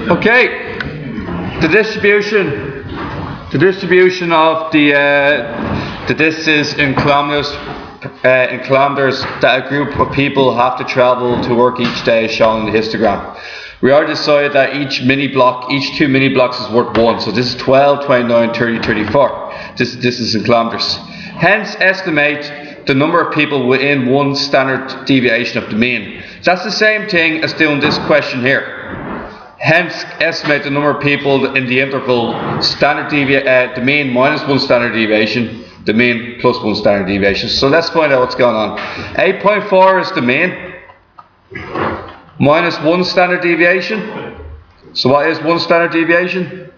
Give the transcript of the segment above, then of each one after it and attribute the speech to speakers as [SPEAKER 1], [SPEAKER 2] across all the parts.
[SPEAKER 1] Okay, the distribution of the distances in kilometers that a group of people have to travel to work each day is shown in the histogram. We already decided that each two mini blocks is worth 1. So this is 12, 29, 30, 34. This is in kilometers. Hence, estimate the number of people within one standard deviation of the mean. That's the same thing as doing this question here. Hence, estimate the number of people in the interval the mean minus 1 standard deviation, the mean plus 1 standard deviation. So let's find out what's going on. 8.4 is the mean minus 1 standard deviation. So what is 1 standard deviation?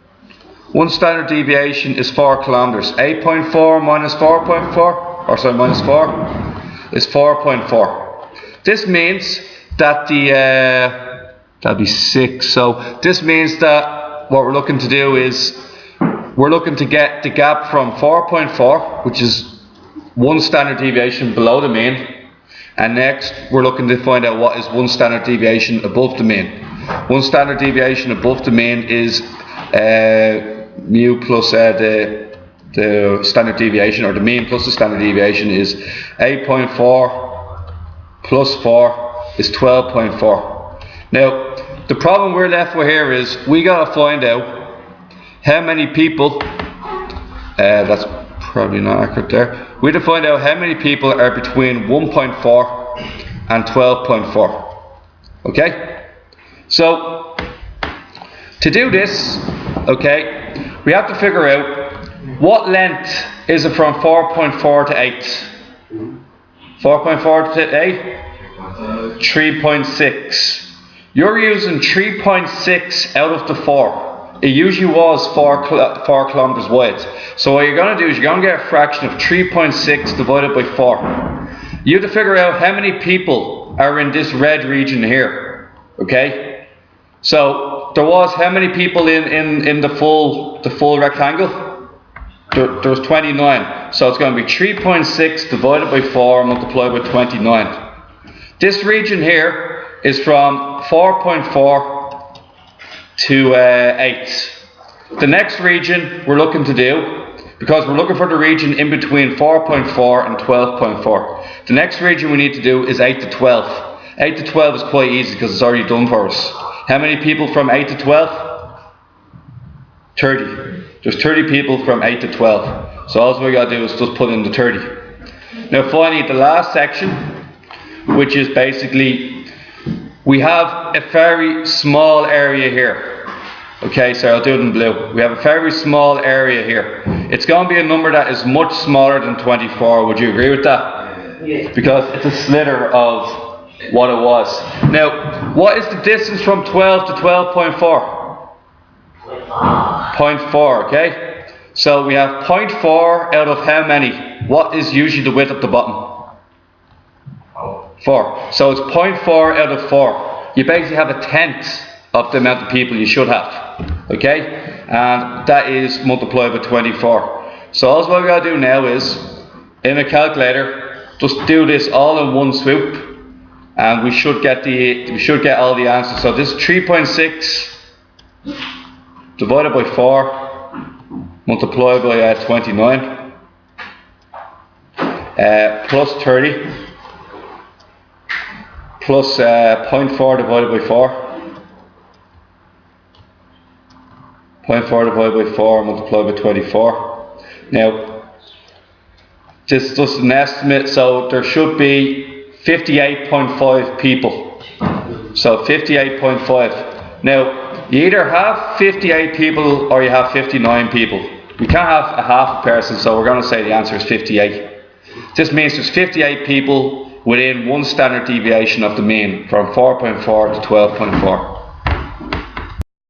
[SPEAKER 1] 1 standard deviation is 4 kilometers. 8.4 minus 4.4, minus 4 is 4.4. This means that that'll be 6. So this means that what we're looking to do is we're looking to get the gap from 4.4, which is 1 standard deviation below the mean, and next we're looking to find out what is 1 standard deviation above the mean. 1 standard deviation above the mean is mu plus the standard deviation, or the mean plus the standard deviation is 8.4 plus 4 is 12.4. Now, the problem we're left with here is we got to find out how many people, that's probably not accurate there, we have to find out how many people are between 1.4 and 12.4. Okay? So, to do this, okay, we have to figure out what length is it from 4.4 to 8. 4.4 to 8? 3.6. You're using 3.6 out of the 4. It usually was 4 kilometers wide. So what you're going to do is you're going to get a fraction of 3.6 divided by 4. You have to figure out how many people are in this red region here. Okay? So there was how many people in the full rectangle? There was 29. So it's going to be 3.6 divided by 4 multiplied by 29. This region here is from 4.4 to 8. The next region we're looking to do, because we're looking for the region in between 4.4 and 12.4. The next region we need to do is 8 to 12. 8 to 12 is quite easy because it's already done for us. How many people from 8 to 12? 30. There's 30 people from 8 to 12. So all we got to do is just put in the 30. Now finally, the last section, which is basically, we have a very small area here. Okay, so I'll do it in blue. We have a very small area here. It's going to be a number that is much smaller than 24. Would you agree with that?
[SPEAKER 2] Yes.
[SPEAKER 1] Because it's a slither of what it was. Now, what is the distance from 12 to 12.4? 0.4, okay? So we have 0.4 out of how many? What is usually the width at the bottom? 4. So it's 0.4 out of 4. You basically have a tenth of the amount of people you should have. Okay? And that is multiplied by 24. So all we got to do now is, in a calculator, just do this all in one swoop, and we should get all the answers. So this is 3.6 divided by 4 multiplied by 29 plus 30. Plus 0.4 divided by 4. 0.4 divided by 4 multiplied by 24. Now, this is just an estimate, so there should be 58.5 people. So 58.5. Now, you either have 58 people or you have 59 people. We can't have a half a person, so we're going to say the answer is 58. This means there's 58 people within 1 standard deviation of the mean from 4.4 to 12.4.